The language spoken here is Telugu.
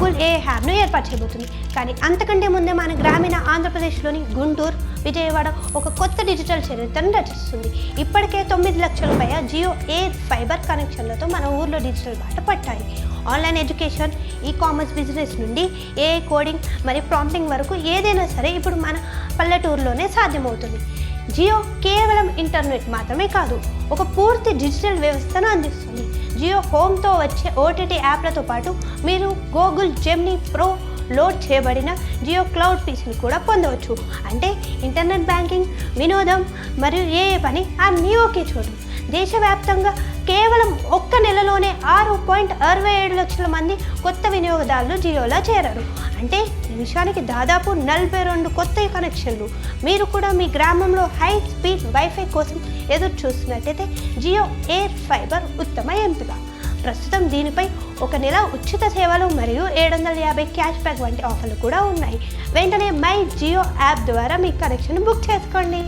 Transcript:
గూగుల్ ఏ హ్యాబ్ను ఏర్పాటు చేయబోతుంది. కానీ అంతకంటే ముందే మన గ్రామీణ ఆంధ్రప్రదేశ్లోని గుంటూరు, విజయవాడ ఒక కొత్త డిజిటల్ చరిత్రను రచిస్తుంది. ఇప్పటికే 9 లక్షల పైగా జియో ఎయిర్ ఫైబర్ కనెక్షన్లతో మన ఊర్లో డిజిటల్ బాట పట్టాయి. Online education, e commerce business నుండి ఏఐ కోడింగ్ మరియు ప్రాంప్టింగ్ వరకు ఏదైనా సరే ఇప్పుడు మన పల్లెటూరులోనే సాధ్యమవుతుంది. జియో కేవలం ఇంటర్నెట్ మాత్రమే కాదు, ఒక పూర్తి డిజిటల్ వ్యవస్థను అందిస్తుంది. జియో హోమ్తో వచ్చే ఓటీటీ యాప్లతో పాటు మీరు గూగుల్ జెమినీ ప్రో లోడ్ చేయబడిన జియో క్లౌడ్ పీసీని కూడా పొందవచ్చు. అంటే ఇంటర్నెట్ బ్యాంకింగ్, వినోదం మరియు ఏ పని అన్నీ ఒకే చోటు. దేశవ్యాప్తంగా కేవలం ఒక్క నెలలోనే 6.67 లక్షల మంది కొత్త వినియోగదారులు జియోలో చేరారు. అంటే నిమిషానికి దాదాపు 42 కొత్త కనెక్షన్లు. మీరు కూడా మీ గ్రామంలో హై స్పీడ్ వైఫై కోసం ఎదురు చూస్తున్నట్టయితే జియో ఎయిర్ ఫైబర్ ఉత్తమ ఎంపిక. ప్రస్తుతం దీనిపై ఒక నెల ఉచిత సేవలు మరియు 750 క్యాష్ బ్యాక్ వంటి ఆఫర్లు కూడా ఉన్నాయి. వెంటనే మై జియో యాప్ ద్వారా మీ కనెక్షన్ బుక్ చేసుకోండి.